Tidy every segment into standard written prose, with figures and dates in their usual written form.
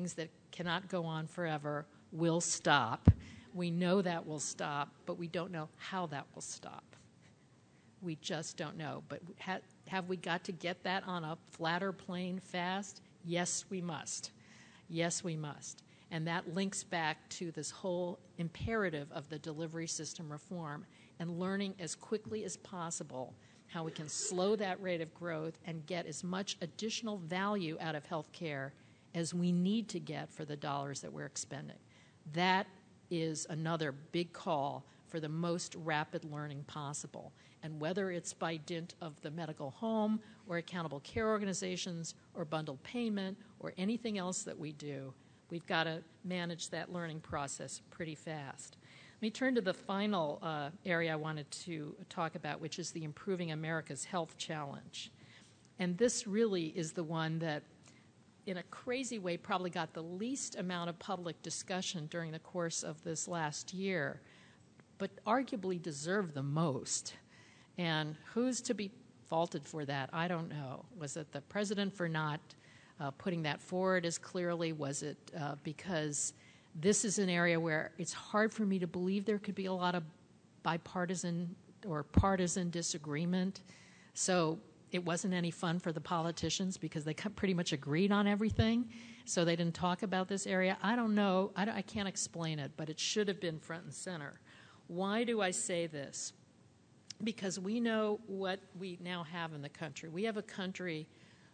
things that cannot go on forever will stop. We know that will stop, but we don't know how that will stop. We just don't know. But have we got to get that on a flatter plane fast? Yes, we must. Yes, we must. And that links back to this whole imperative of the delivery system reform and learning as quickly as possible how we can slow that rate of growth and get as much additional value out of health care as we need to get for the dollars that we're expending. That is another big call for the most rapid learning possible. And whether it's by dint of the medical home or accountable care organizations or bundled payment or anything else that we do, we've got to manage that learning process pretty fast. Let me turn to the final area I wanted to talk about, which is the Improving America's Health Challenge. And this really is the one that, in a crazy way, probably got the least amount of public discussion during the course of this last year, but arguably deserved the most. And who's to be faulted for that? I don't know. Was it the president for not putting that forward as clearly? Was it because this is an area where it's hard for me to believe there could be a lot of bipartisan or partisan disagreement? So it wasn't any fun for the politicians because they pretty much agreed on everything, so they didn't talk about this area. I don't know. I can't explain it, but it should have been front and center. Why do I say this? Because we know what we now have in the country. We have a country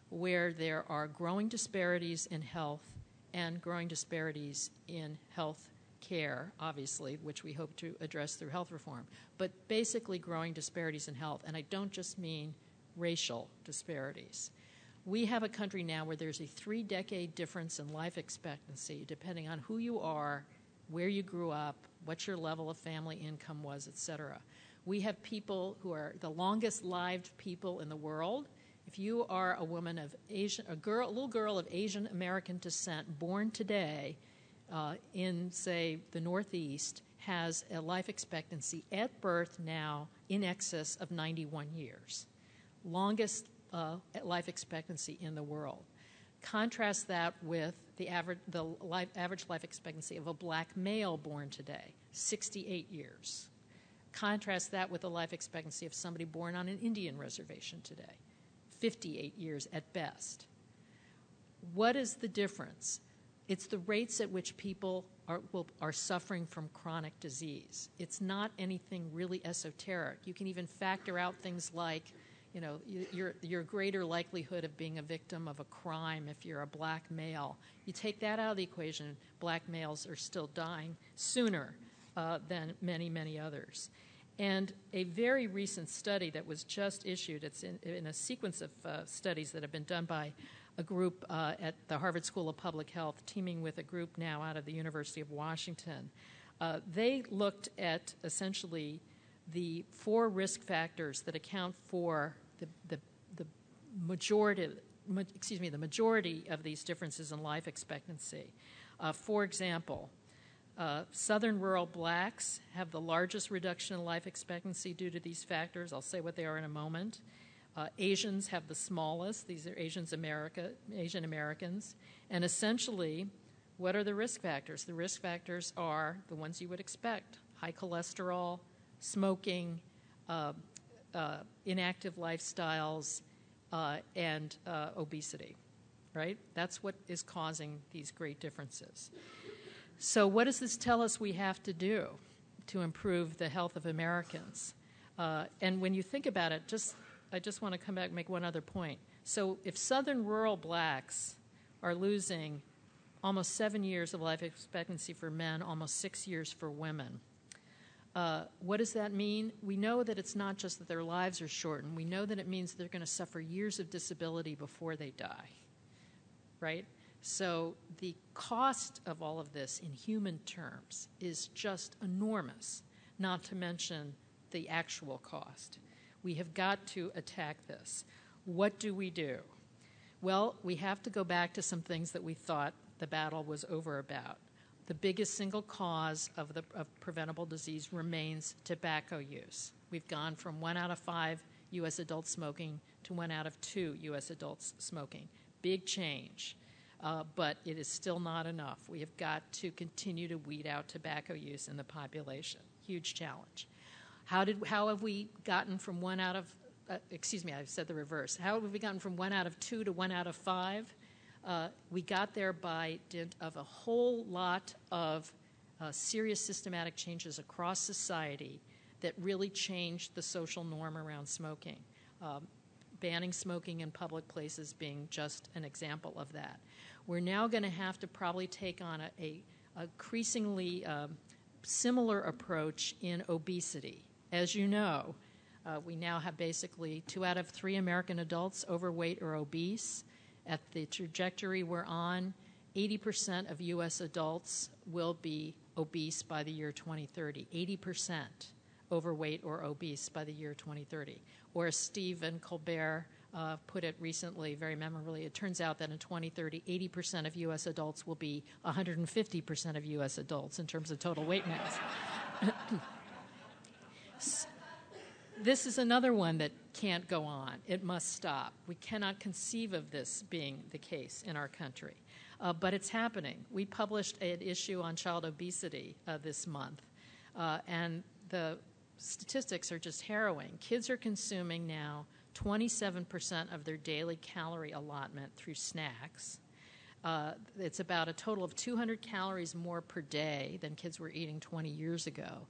where there are growing disparities in health and growing disparities in health care, obviously, which we hope to address through health reform, but basically growing disparities in health. And I don't just mean racial disparities. We have a country now where there's a 3-decade difference in life expectancy depending on who you are, where you grew up, what your level of family income was, et cetera. We have people who are the longest lived people in the world. If you are a woman of Asian, a little girl of Asian American descent born today in, say, the Northeast, has a life expectancy at birth now in excess of 91 years. Longest life expectancy in the world. Contrast that with the average life expectancy of a black male born today, 68 years. Contrast that with the life expectancy of somebody born on an Indian reservation today, 58 years at best. What is the difference? It's the rates at which people are suffering from chronic disease. It's not anything really esoteric. You can even factor out things like, you know, your greater likelihood of being a victim of a crime if you're a black male. You take that out of the equation, black males are still dying sooner than many, many others. And a very recent study that was just issued, it's in a sequence of studies that have been done by a group at the Harvard School of Public Health, teaming with a group now out of the University of Washington. They looked at essentially the 4 risk factors that account for the majority of these differences in life expectancy. For example, Southern rural blacks have the largest reduction in life expectancy due to these factors. I'll say what they are in a moment. Asians have the smallest. These are Asian Americans. And essentially, what are the risk factors? The risk factors are the ones you would expect: high cholesterol, smoking, inactive lifestyles, and obesity, right? That's what is causing these great differences. So what does this tell us we have to do to improve the health of Americans? And when you think about it, I just want to come back and make one other point. So if Southern rural blacks are losing almost 7 years of life expectancy for men, almost 6 years for women, what does that mean? We know that it's not just that their lives are shortened. We know that it means they're going to suffer years of disability before they die, right? So the cost of all of this in human terms is just enormous, not to mention the actual cost. We have got to attack this. What do we do? Well, we have to go back to some things that we thought the battle was over about. The biggest single cause of preventable disease remains tobacco use. We've gone from 1 out of 5 U.S. adults smoking to 1 out of 2 U.S. adults smoking. Big change. but it is still not enough. We have got to continue to weed out tobacco use in the population. Huge challenge. How have we gotten from one out of, I've said the reverse. How have we gotten from 1 out of 2 to 1 out of 5? We got there by dint of a whole lot of serious systematic changes across society that really changed the social norm around smoking. Banning smoking in public places being just an example of that. We're now going to have to probably take on a increasingly similar approach in obesity. As you know, we now have basically 2 out of 3 American adults overweight or obese. At the trajectory we're on, 80% of U.S. adults will be obese by the year 2030. 80% overweight or obese by the year 2030. Or as Stephen Colbert put it recently, very memorably, it turns out that in 2030, 80% of U.S. adults will be 150% of U.S. adults in terms of total weight mass. This is another one that can't go on. It must stop. We cannot conceive of this being the case in our country. But it's happening. We published an issue on child obesity this month, and the statistics are just harrowing. Kids are consuming now 27% of their daily calorie allotment through snacks. It's about a total of 200 calories more per day than kids were eating 20 years ago.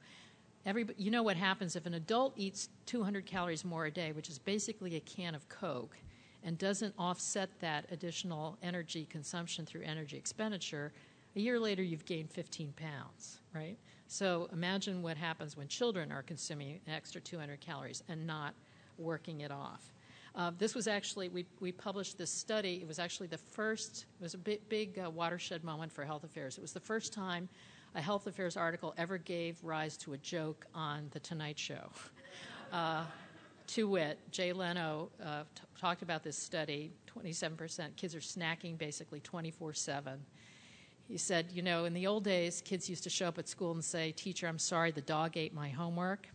You know what happens if an adult eats 200 calories more a day, which is basically a can of Coke, and doesn't offset that additional energy consumption through energy expenditure. A year later, you've gained 15 pounds, right? So imagine what happens when children are consuming an extra 200 calories and not working it off. This was actually, we published this study. It was actually the first, it was a big watershed moment for health affairs. It was the first time a health affairs article ever gave rise to a joke on The Tonight Show. To wit, Jay Leno talked about this study, 27% kids are snacking basically 24/7. He said, you know, in the old days, kids used to show up at school and say, "Teacher, I'm sorry, the dog ate my homework."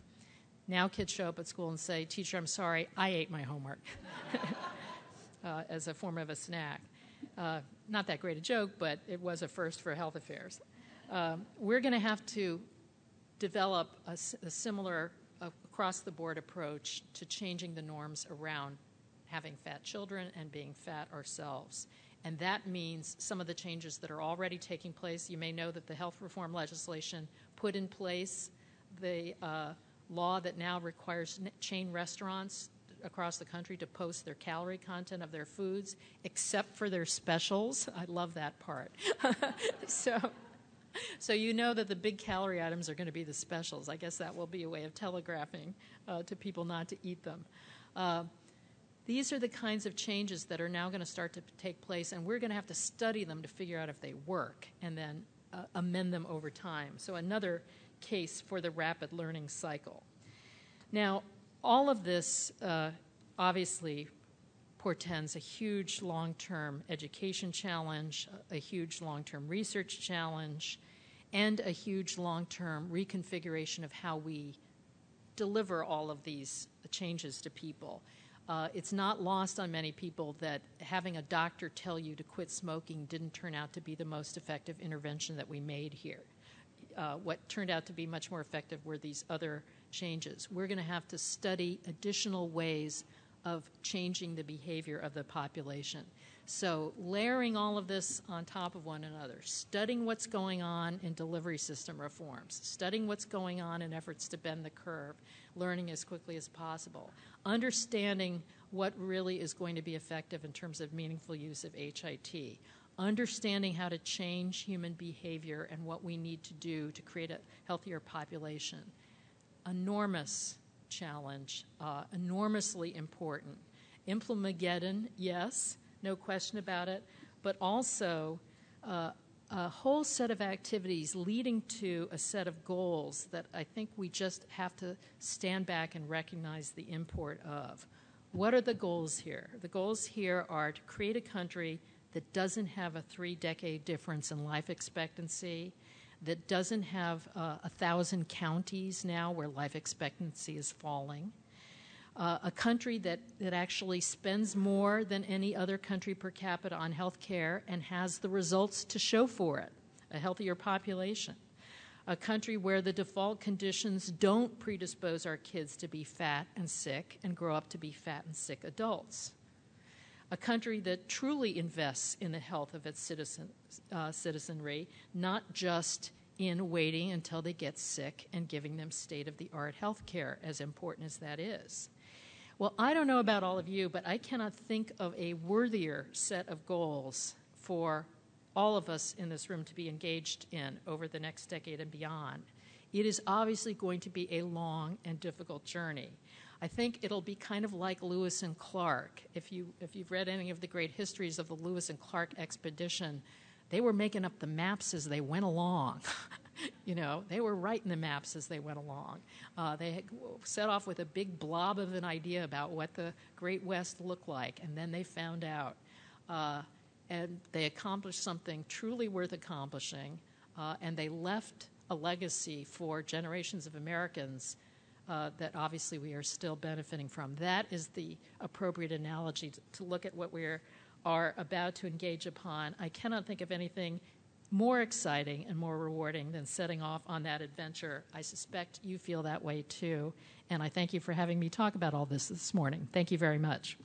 Now kids show up at school and say, "Teacher, I'm sorry, I ate my homework," as a form of a snack. Not that great a joke, but it was a first for health affairs. We're going to have to develop a similar across-the-board approach to changing the norms around having fat children and being fat ourselves. And that means some of the changes that are already taking place. You may know that the health reform legislation put in place the law that now requires chain restaurants across the country to post their calorie content of their foods, except for their specials. I love that part. So you know that the big calorie items are going to be the specials. I guess that will be a way of telegraphing to people not to eat them. These are the kinds of changes that are now going to start to take place, and we're going to have to study them to figure out if they work and then amend them over time. So another case for the rapid learning cycle. Now, all of this obviously portends a huge long-term education challenge, a huge long-term research challenge, and a huge long-term reconfiguration of how we deliver all of these changes to people. It's not lost on many people that having a doctor tell you to quit smoking didn't turn out to be the most effective intervention that we made here. What turned out to be much more effective were these other changes. We're going to have to study additional ways of changing the behavior of the population. So layering all of this on top of one another, studying what's going on in delivery system reforms, studying what's going on in efforts to bend the curve, learning as quickly as possible, understanding what really is going to be effective in terms of meaningful use of HIT, understanding how to change human behavior and what we need to do to create a healthier population. Enormous challenge, enormously important. Implementation, yes, no question about it, but also a whole set of activities leading to a set of goals that I think we just have to stand back and recognize the import of. What are the goals here? The goals here are to create a country that doesn't have a 3-decade difference in life expectancy, that doesn't have 1,000 counties now where life expectancy is falling, A country that actually spends more than any other country per capita on health care and has the results to show for it, a healthier population. A country where the default conditions don't predispose our kids to be fat and sick and grow up to be fat and sick adults. A country that truly invests in the health of its citizenry, not just in waiting until they get sick and giving them state-of-the-art health care, as important as that is. Well, I don't know about all of you, but I cannot think of a worthier set of goals for all of us in this room to be engaged in over the next decade and beyond. It is obviously going to be a long and difficult journey. I think it'll be kind of like Lewis and Clark. If you've read any of the great histories of the Lewis and Clark expedition, they were making up the maps as they went along. You know, they were writing the maps as they went along. They set off with a big blob of an idea about what the Great West looked like, and then they found out. And they accomplished something truly worth accomplishing, and they left a legacy for generations of Americans that obviously we are still benefiting from. That is the appropriate analogy to look at what we are about to engage upon. I cannot think of anything more exciting and more rewarding than setting off on that adventure. I suspect you feel that way too, and I thank you for having me talk about all this morning. Thank you very much.